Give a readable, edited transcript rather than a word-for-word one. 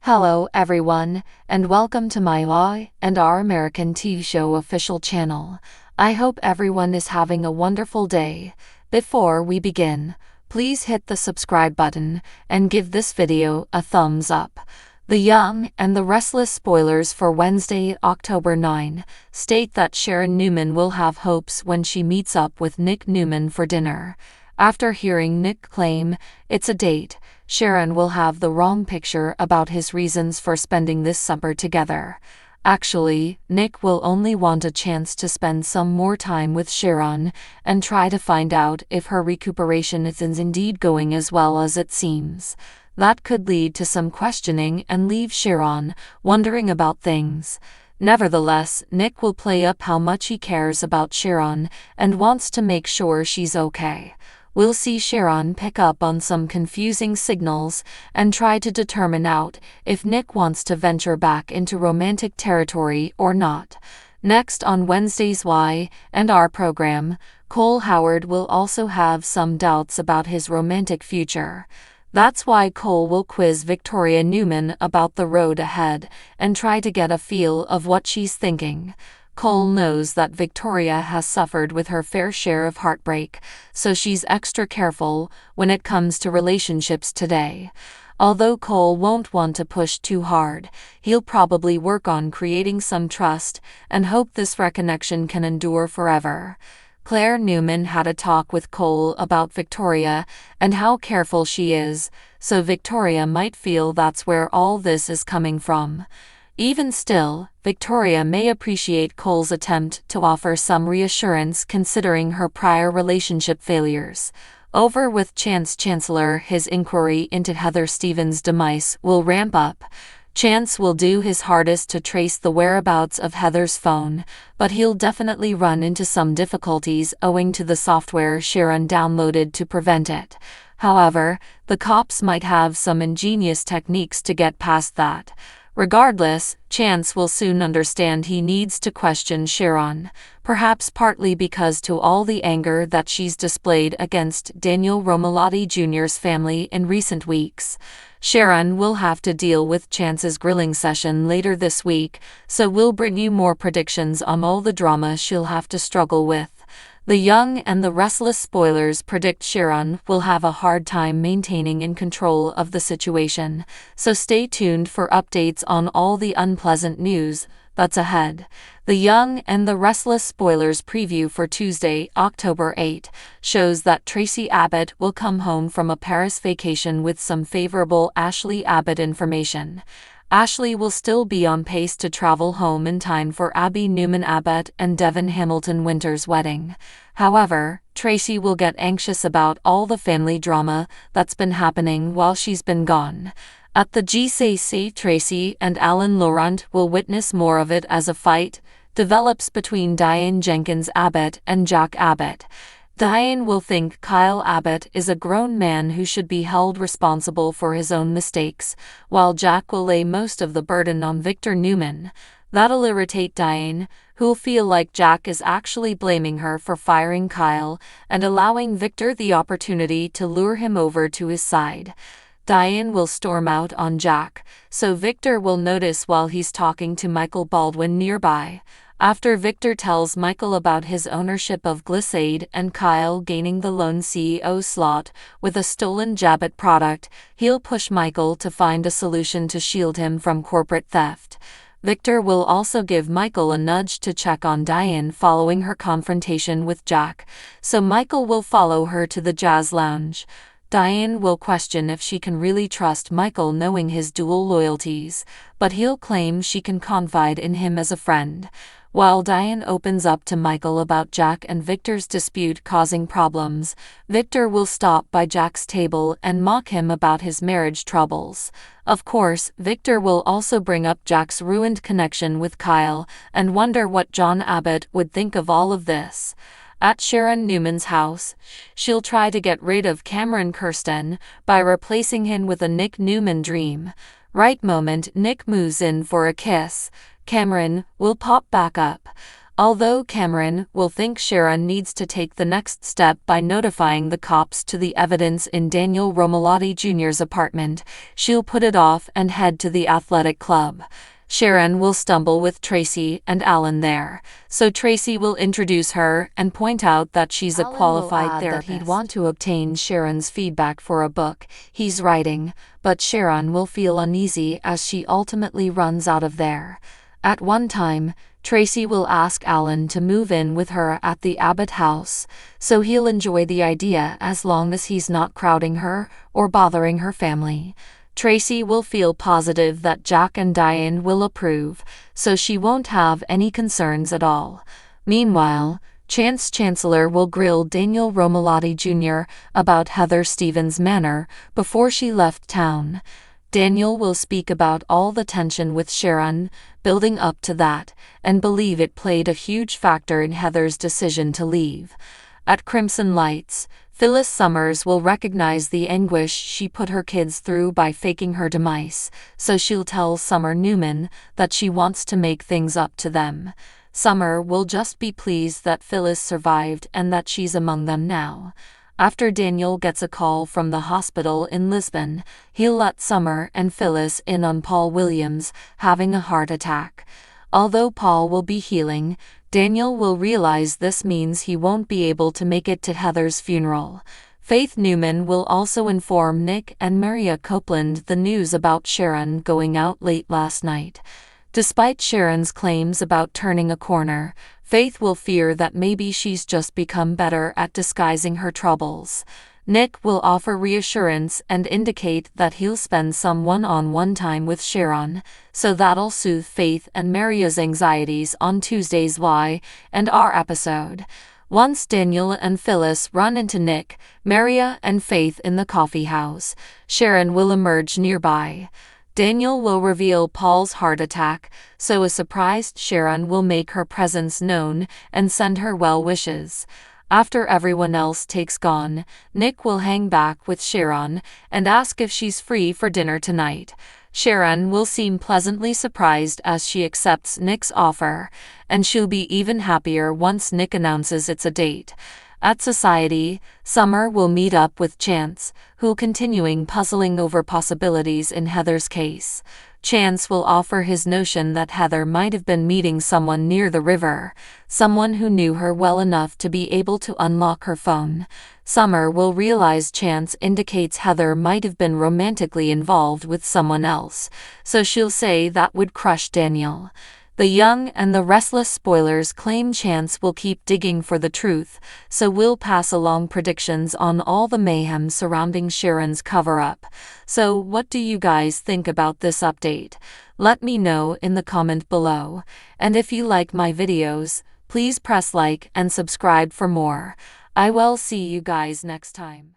Hello everyone, and welcome to my Law and Our American TV Show official channel. I hope everyone is having a wonderful day. Before we begin, please hit the subscribe button and give this video a thumbs up. The Young and the Restless spoilers for Wednesday, October 9, state that Sharon Newman will have hopes when she meets up with Nick Newman for dinner. After hearing Nick claim it's a date, Sharon will have the wrong picture about his reasons for spending this supper together. Actually, Nick will only want a chance to spend some more time with Sharon and try to find out if her recuperation is indeed going as well as it seems. That could lead to some questioning and leave Sharon wondering about things. Nevertheless, Nick will play up how much he cares about Sharon and wants to make sure she's okay. We'll see Sharon pick up on some confusing signals and try to determine out if Nick wants to venture back into romantic territory or not. Next on Wednesday's Y and R program, Cole Howard will also have some doubts about his romantic future. That's why Cole will quiz Victoria Newman about the road ahead and try to get a feel of what she's thinking. Cole knows that Victoria has suffered with her fair share of heartbreak, so she's extra careful when it comes to relationships today. Although Cole won't want to push too hard, he'll probably work on creating some trust and hope this reconnection can endure forever. Claire Newman had a talk with Cole about Victoria and how careful she is, so Victoria might feel that's where all this is coming from. Even still, Victoria may appreciate Cole's attempt to offer some reassurance considering her prior relationship failures. Over with Chance Chancellor, his inquiry into Heather Stevens' demise will ramp up. Chance will do his hardest to trace the whereabouts of Heather's phone, but he'll definitely run into some difficulties owing to the software Sharon downloaded to prevent it. However, the cops might have some ingenious techniques to get past that. Regardless, Chance will soon understand he needs to question Sharon, perhaps partly because to all the anger that she's displayed against Daniel Romalotti Jr.'s family in recent weeks. Sharon will have to deal with Chance's grilling session later this week, so we'll bring you more predictions on all the drama she'll have to struggle with. The Young and the Restless spoilers predict Sharon will have a hard time maintaining in control of the situation, so stay tuned for updates on all the unpleasant news that's ahead. The Young and the Restless spoilers preview for Tuesday, October 8, shows that Tracy Abbott will come home from a Paris vacation with some favorable Ashley Abbott information. Ashley will still be on pace to travel home in time for Abby Newman Abbott and Devin Hamilton Winter's wedding. However, Tracy will get anxious about all the family drama that's been happening while she's been gone. At the GCC, Tracy and Alan Laurent will witness more of it as a fight develops between Diane Jenkins Abbott and Jack Abbott. Diane will think Kyle Abbott is a grown man who should be held responsible for his own mistakes, while Jack will lay most of the burden on Victor Newman. That'll irritate Diane, who'll feel like Jack is actually blaming her for firing Kyle and allowing Victor the opportunity to lure him over to his side. Diane will storm out on Jack, so Victor will notice while he's talking to Michael Baldwin nearby. After Victor tells Michael about his ownership of Glissade and Kyle gaining the lone CEO slot with a stolen Jabbit product, he'll push Michael to find a solution to shield him from corporate theft. Victor will also give Michael a nudge to check on Diane following her confrontation with Jack, so Michael will follow her to the jazz lounge. Diane will question if she can really trust Michael knowing his dual loyalties, but he'll claim she can confide in him as a friend. While Diane opens up to Michael about Jack and Victor's dispute causing problems, Victor will stop by Jack's table and mock him about his marriage troubles. Of course, Victor will also bring up Jack's ruined connection with Kyle and wonder what John Abbott would think of all of this. At Sharon Newman's house, she'll try to get rid of Cameron Kirsten by replacing him with a Nick Newman dream. Right moment Nick moves in for a kiss, Cameron will pop back up. Although Cameron will think Sharon needs to take the next step by notifying the cops to the evidence in Daniel Romalotti Jr.'s apartment, she'll put it off and head to the athletic club. Sharon will stumble with Tracy and Alan there, so Tracy will introduce her and point out that she's a qualified therapist. That he'd want to obtain Sharon's feedback for a book he's writing, but Sharon will feel uneasy as she ultimately runs out of there. At one time, Tracy will ask Alan to move in with her at the Abbott house, so he'll enjoy the idea as long as he's not crowding her or bothering her family. Tracy will feel positive that Jack and Diane will approve, so she won't have any concerns at all. Meanwhile, Chance Chancellor will grill Daniel Romalotti Jr. about Heather Stevens' manner before she left town. Daniel will speak about all the tension with Sharon, building up to that, and believe it played a huge factor in Heather's decision to leave. At Crimson Lights, Phyllis Summers will recognize the anguish she put her kids through by faking her demise, so she'll tell Summer Newman that she wants to make things up to them. Summer will just be pleased that Phyllis survived and that she's among them now. After Daniel gets a call from the hospital in Lisbon, he'll let Summer and Phyllis in on Paul Williams having a heart attack. Although Paul will be healing, Daniel will realize this means he won't be able to make it to Heather's funeral. Faith Newman will also inform Nick and Maria Copeland the news about Sharon going out late last night. Despite Sharon's claims about turning a corner, Faith will fear that maybe she's just become better at disguising her troubles. Nick will offer reassurance and indicate that he'll spend some one-on-one time with Sharon, so that'll soothe Faith and Maria's anxieties on Tuesday's Y and R episode. Once Daniel and Phyllis run into Nick, Maria and Faith in the coffee house, Sharon will emerge nearby. Daniel will reveal Paul's heart attack, so a surprised Sharon will make her presence known and send her well wishes. After everyone else takes gone, Nick will hang back with Sharon and ask if she's free for dinner tonight. Sharon will seem pleasantly surprised as she accepts Nick's offer, and she'll be even happier once Nick announces it's a date. At Society, Summer will meet up with Chance, who'll continuing puzzling over possibilities in Heather's case. Chance will offer his notion that Heather might have been meeting someone near the river, someone who knew her well enough to be able to unlock her phone. Summer will realize Chance indicates Heather might have been romantically involved with someone else, so she'll say that would crush Daniel. The Young and the Restless spoilers claim Chance will keep digging for the truth, so we'll pass along predictions on all the mayhem surrounding Sharon's cover-up. So what do you guys think about this update? Let me know in the comment below. And if you like my videos, please press like and subscribe for more. I will see you guys next time.